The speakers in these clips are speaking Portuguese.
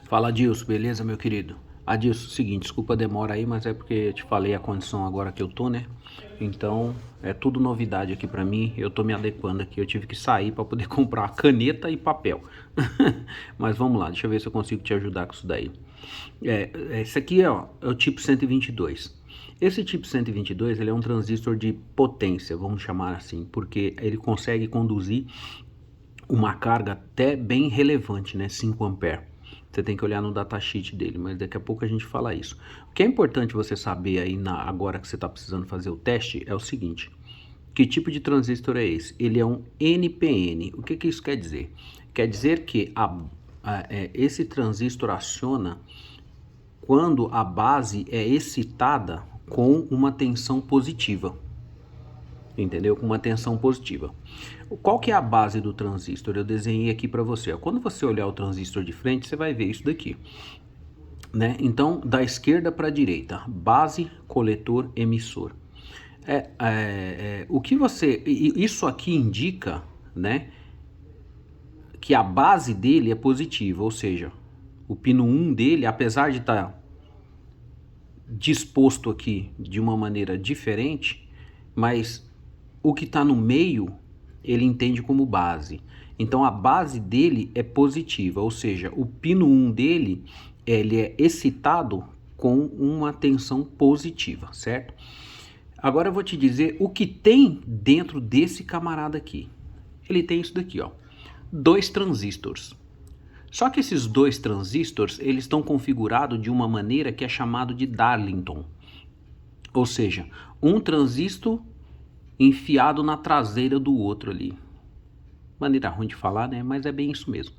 Fala, Adilson, beleza, meu querido? Adilson, seguinte, desculpa a demora aí, mas é porque eu te falei a condição agora que eu tô, né? Então, é tudo novidade aqui pra mim, eu tô me adequando aqui, eu tive que sair pra poder comprar caneta e papel. Mas vamos lá, deixa eu ver se eu consigo te ajudar com isso daí. Esse aqui é o tipo 122. Esse tipo 122, ele é um transistor de potência, vamos chamar assim, porque ele consegue conduzir uma carga até bem relevante, né? 5 ampere. Você tem que olhar no datasheet dele, mas daqui a pouco a gente fala isso. O que é importante você saber aí agora que você está precisando fazer o teste é o seguinte: que tipo de transistor é esse? Ele é um NPN. O que isso quer dizer? Quer dizer que esse transistor aciona quando a base é excitada com uma tensão positiva. Entendeu? Com uma tensão positiva. Qual que é a base do transistor? Eu desenhei aqui para você. Quando você olhar o transistor de frente, você vai ver isso daqui, né? Então, da esquerda para a direita, base, coletor, emissor. O que você, isso aqui indica, né, que a base dele é positiva, ou seja, o pino 1 dele, apesar de estar disposto aqui de uma maneira diferente, mas o que está no meio ele entende como base. Então a base dele é positiva, ou seja, o pino 1 dele ele é excitado com uma tensão positiva, certo? Agora eu vou te dizer o que tem dentro desse camarada aqui. Ele tem isso daqui, ó, 2 transistores. Só que esses 2 transistores, eles estão configurados de uma maneira que é chamado de Darlington. Ou seja, um transistor enfiado na traseira do outro ali. Maneira ruim de falar, né? Mas é bem isso mesmo,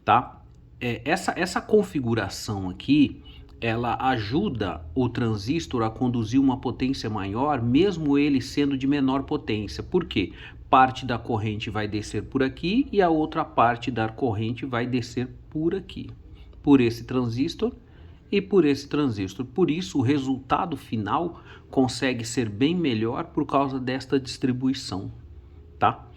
tá? Essa configuração aqui, ela ajuda o transistor a conduzir uma potência maior, mesmo ele sendo de menor potência. Por quê? Parte da corrente vai descer por aqui e a outra parte da corrente vai descer por aqui, por esse transistor e por esse transistor. Por isso, o resultado final consegue ser bem melhor por causa desta distribuição, tá?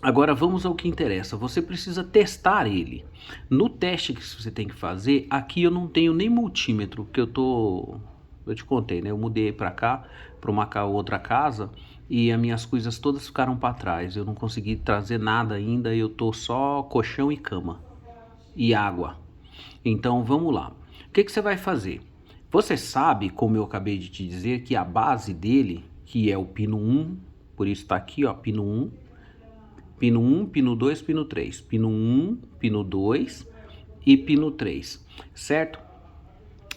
Agora vamos ao que interessa. Você precisa testar ele. No teste que você tem que fazer, aqui eu não tenho nem multímetro, porque eu te contei, né? Eu mudei para cá, para uma outra casa, e as minhas coisas todas ficaram para trás. Eu não consegui trazer nada ainda, eu tô só colchão e cama e água. Então vamos lá. O que você vai fazer? Você sabe, como eu acabei de te dizer, que a base dele, que é o pino 1, por isso está aqui, ó, pino 1, pino 1, pino 2, pino 3. Pino 1, pino 2 e pino 3, certo?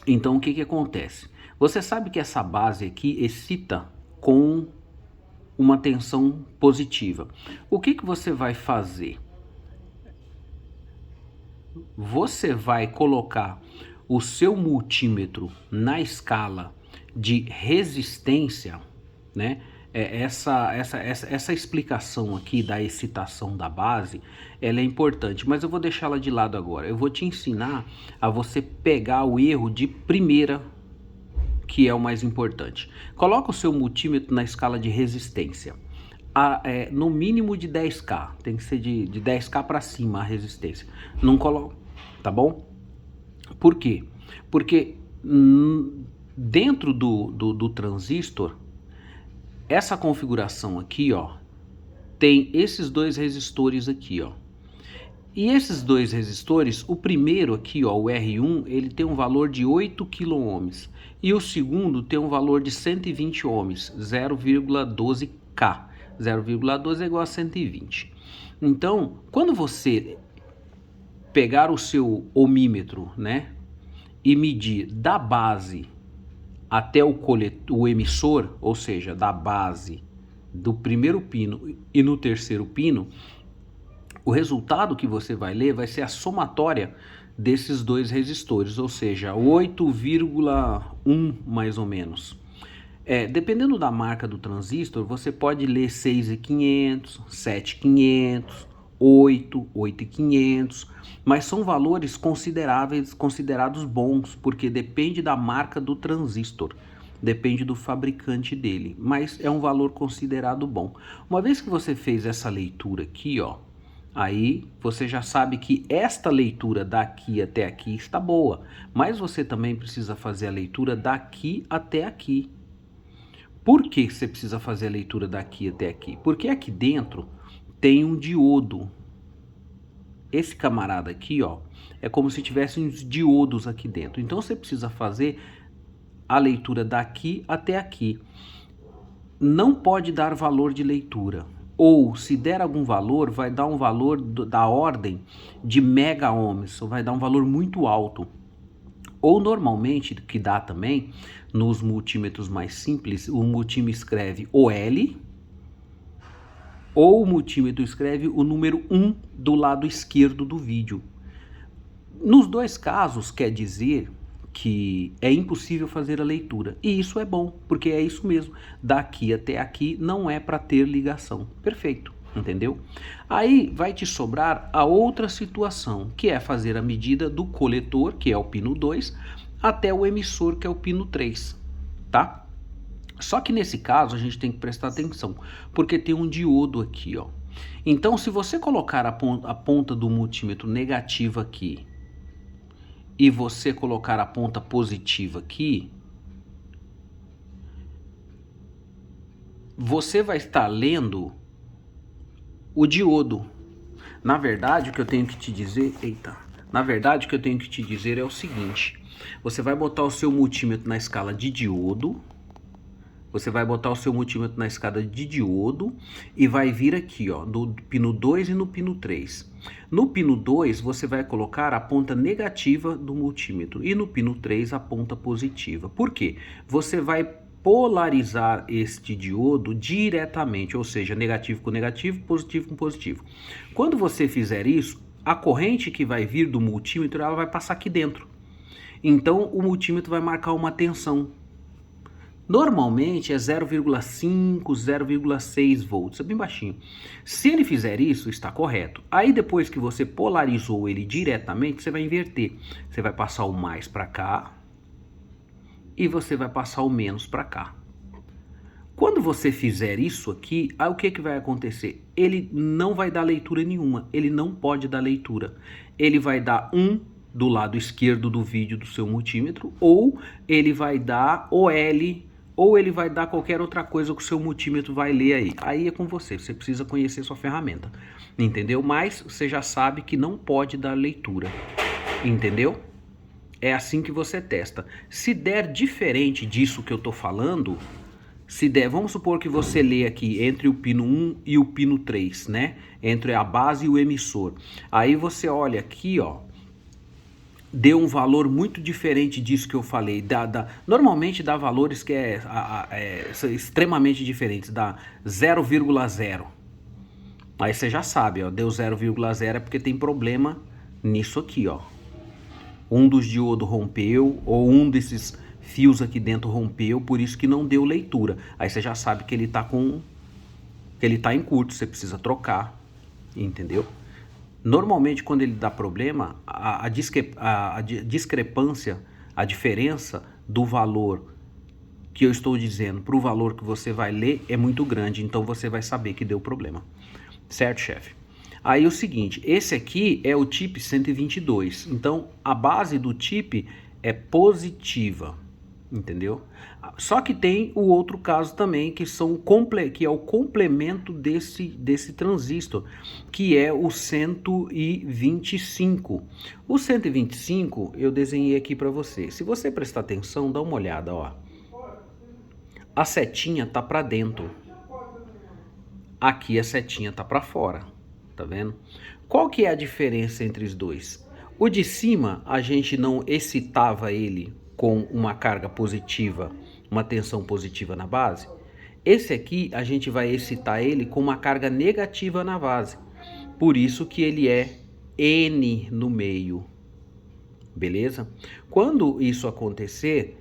Então o que acontece? Você sabe que essa base aqui excita com uma tensão positiva. O que você vai fazer? Você vai colocar o seu multímetro na escala de resistência, né? Essa explicação aqui da excitação da base, ela é importante, mas eu vou deixá-la de lado agora. Eu vou te ensinar a você pegar o erro de primeira, que é o mais importante. Coloca o seu multímetro na escala de resistência. No mínimo de 10K, tem que ser de 10K para cima a resistência. Não coloca, tá bom? Por quê? Porque dentro do transistor, essa configuração aqui, ó, tem esses 2 resistores aqui, ó. E esses 2 resistores, o primeiro aqui, ó, o R1, ele tem um valor de 8 kΩ. E o segundo tem um valor de 120 ohms, 0,12K. 0,12 é igual a 120. Então, quando você pegar o seu ohmímetro, né, e medir da base até o emissor, ou seja, da base do primeiro pino e no terceiro pino, o resultado que você vai ler vai ser a somatória desses 2 resistores, ou seja, 8,1 mais ou menos. Dependendo da marca do transistor, você pode ler 6.500, 7.500, 8, 8.500, mas são valores considerados bons, porque depende da marca do transistor, depende do fabricante dele, mas é um valor considerado bom. Uma vez que você fez essa leitura aqui, ó, Aí você já sabe que esta leitura daqui até aqui está boa, mas você também precisa fazer a leitura daqui até aqui. Por que você precisa fazer a leitura daqui até aqui? Porque aqui dentro tem um diodo. Esse camarada aqui, ó, é como se tivesse uns diodos aqui dentro. Então você precisa fazer a leitura daqui até aqui. Não pode dar valor de leitura. Ou, se der algum valor, vai dar um valor da ordem de mega ohms, ou vai dar um valor muito alto. Ou, normalmente, que dá também, nos multímetros mais simples, o multímetro escreve OL, ou o multímetro escreve o número 1 do lado esquerdo do vídeo. Nos dois casos, quer dizer que é impossível fazer a leitura. E isso é bom, porque é isso mesmo. Daqui até aqui não é para ter ligação. Perfeito, entendeu? Aí vai te sobrar a outra situação, que é fazer a medida do coletor, que é o pino 2, até o emissor, que é o pino 3, tá? Só que nesse caso a gente tem que prestar atenção, porque tem um diodo aqui, ó. Então, se você colocar a ponta do multímetro negativa aqui, e você colocar a ponta positiva aqui, você vai estar lendo o diodo. Na verdade, o que eu tenho que te dizer, é o seguinte: você vai botar o seu multímetro na escala de diodo. Você vai botar o seu multímetro na escada de diodo e vai vir aqui, ó, no pino 2 e no pino 3. No pino 2, você vai colocar a ponta negativa do multímetro e no pino 3 a ponta positiva. Por quê? Você vai polarizar este diodo diretamente, ou seja, negativo com negativo, positivo com positivo. Quando você fizer isso, a corrente que vai vir do multímetro, ela vai passar aqui dentro. Então, o multímetro vai marcar uma tensão. Normalmente é 0,5, 0,6 volts, é bem baixinho. Se ele fizer isso, está correto. Aí depois que você polarizou ele diretamente, você vai inverter. Você vai passar o mais para cá e você vai passar o menos para cá. Quando você fizer isso aqui, aí o que vai acontecer? Ele não vai dar leitura nenhuma, ele não pode dar leitura. Ele vai dar 1 do lado esquerdo do vídeo do seu multímetro, ou ele vai dar OL, ou ele vai dar qualquer outra coisa que o seu multímetro vai ler aí. Aí é com você, você precisa conhecer sua ferramenta, entendeu? Mas você já sabe que não pode dar leitura, entendeu? É assim que você testa. Se der diferente disso que eu tô falando, se der, vamos supor que você lê aqui entre o pino 1 e o pino 3, né? Entre a base e o emissor. Aí você olha aqui, ó, deu um valor muito diferente disso que eu falei. Normalmente dá valores que são extremamente diferentes, dá 0,0. Aí você já sabe, ó, deu 0,0 é porque tem problema nisso aqui, ó. Um dos diodos rompeu, ou um desses fios aqui dentro rompeu, por isso que não deu leitura. Aí você já sabe que ele tá em curto, você precisa trocar, entendeu? Normalmente, quando ele dá problema, a discrepância, a diferença do valor que eu estou dizendo para o valor que você vai ler é muito grande, então você vai saber que deu problema. Certo, chefe? Aí o seguinte, esse aqui é o TIP 122, então a base do TIP é positiva, entendeu? Só que tem o outro caso também, que é o complemento desse transistor, que é o 125. O 125 eu desenhei aqui para você. Se você prestar atenção, dá uma olhada, ó. A setinha tá para dentro. Aqui a setinha tá para fora, tá vendo? Qual que é a diferença entre os dois? O de cima a gente não excitava ele com uma carga positiva, uma tensão positiva na base. Esse aqui a gente vai excitar ele com uma carga negativa na base. Por isso que ele é N no meio. Beleza? Quando isso acontecer,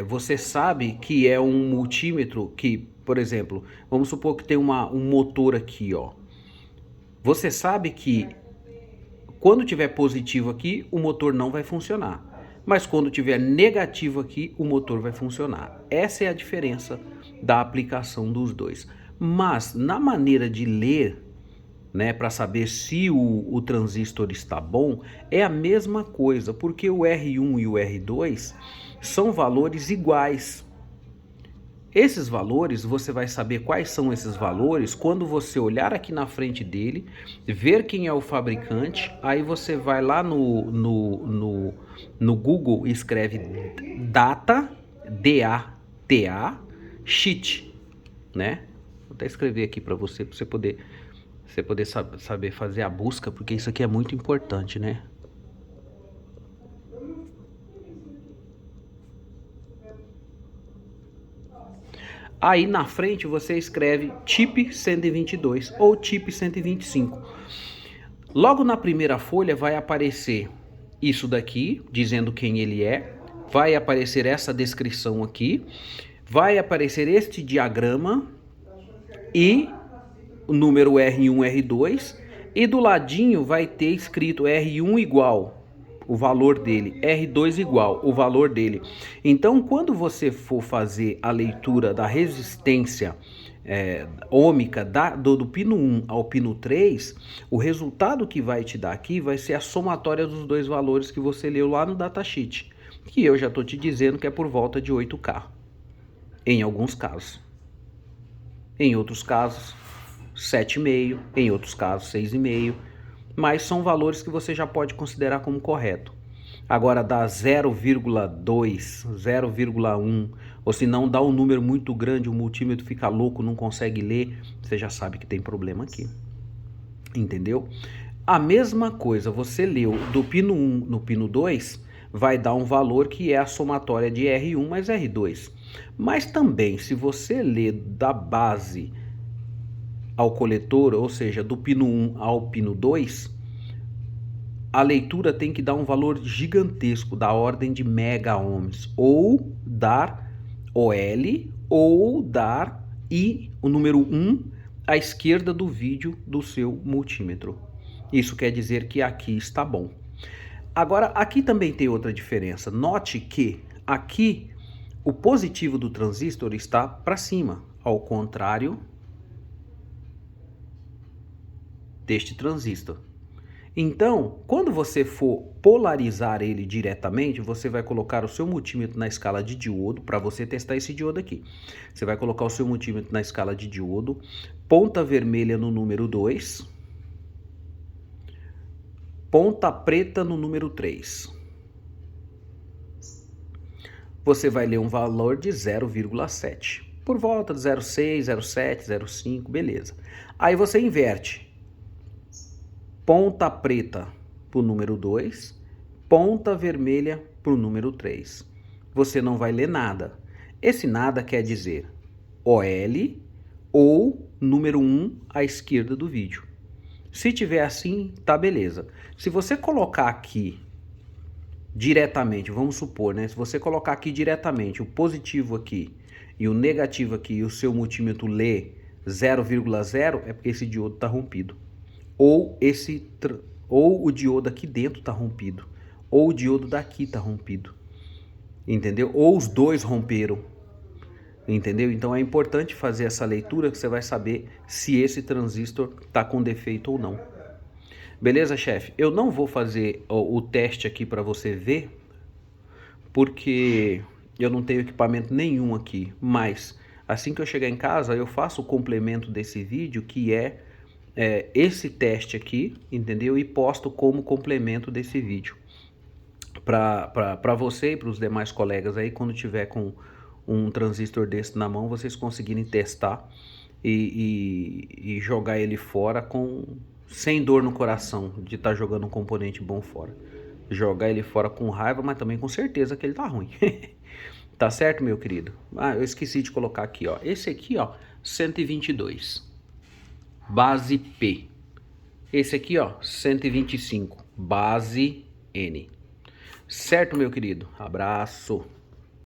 você sabe que é um multímetro que, por exemplo, vamos supor que tem um motor aqui, ó. Você sabe que quando tiver positivo aqui, o motor não vai funcionar. Mas quando tiver negativo aqui, o motor vai funcionar. Essa é a diferença da aplicação dos dois. Mas na maneira de ler, né, para saber se o transistor está bom, é a mesma coisa, porque o R1 e o R2 são valores iguais. Esses valores, você vai saber quais são esses valores quando você olhar aqui na frente dele, ver quem é o fabricante, aí você vai lá no Google e escreve data, D-A-T-A, sheet, né? Vou até escrever aqui para você poder saber fazer a busca, porque isso aqui é muito importante, né? Aí na frente você escreve chip 122 ou chip 125. Logo na primeira folha vai aparecer isso daqui, dizendo quem ele é. Vai aparecer essa descrição aqui. Vai aparecer este diagrama e o número R1, R2. E do ladinho vai ter escrito R1 igual o valor dele, R2 igual o valor dele. Então, quando você for fazer a leitura da resistência ômica do pino 1 ao pino 3, o resultado que vai te dar aqui vai ser a somatória dos dois valores que você leu lá no datasheet, que eu já estou te dizendo que é por volta de 8K, em alguns casos. Em outros casos, 7,5, em outros casos, 6,5, mas são valores que você já pode considerar como correto. Agora dá 0,2, 0,1, ou se não dá um número muito grande, o multímetro fica louco, não consegue ler, você já sabe que tem problema aqui. Entendeu? A mesma coisa, você leu do pino 1 no pino 2, vai dar um valor que é a somatória de R1 mais R2. Mas também, se você ler da base ao coletor, ou seja, do pino 1 ao pino 2, a leitura tem que dar um valor gigantesco, da ordem de mega ohms, ou dar OL, ou dar I, o número 1, à esquerda do vídeo do seu multímetro. Isso quer dizer que aqui está bom. Agora, aqui também tem outra diferença. Note que aqui o positivo do transistor está para cima, ao contrário deste transistor. Então, quando você for polarizar ele diretamente, você vai colocar o seu multímetro na escala de diodo, para você testar esse diodo aqui. Você vai colocar o seu multímetro na escala de diodo, ponta vermelha no número 2, ponta preta no número 3. Você vai ler um valor de 0,7. Por volta de 0,6, 0,7, 0,5, beleza. Aí você inverte. Ponta preta para o número 2, ponta vermelha para o número 3. Você não vai ler nada. Esse nada quer dizer OL ou número 1 à esquerda do vídeo. Se tiver assim, tá beleza. Se você colocar aqui diretamente, vamos supor, né? Se você colocar aqui diretamente o positivo aqui e o negativo aqui e o seu multímetro lê 0,0, é porque esse diodo está rompido. Ou o diodo aqui dentro está rompido, ou o diodo daqui está rompido, entendeu? Ou os dois romperam, entendeu? Então é importante fazer essa leitura que você vai saber se esse transistor está com defeito ou não. Beleza, chefe? Eu não vou fazer o teste aqui para você ver, porque eu não tenho equipamento nenhum aqui, mas assim que eu chegar em casa eu faço o complemento desse vídeo, que é esse teste aqui, entendeu? E posto como complemento desse vídeo para você e para os demais colegas aí, quando tiver com um transistor desse na mão, vocês conseguirem testar e jogar ele fora sem dor no coração de estar jogando um componente bom fora. Jogar ele fora com raiva, mas também com certeza que ele tá ruim. Tá certo, meu querido? Ah, eu esqueci de colocar aqui, ó. Esse aqui, ó, 122. Base P. Esse aqui, ó, 125, base N. Certo, meu querido? Abraço.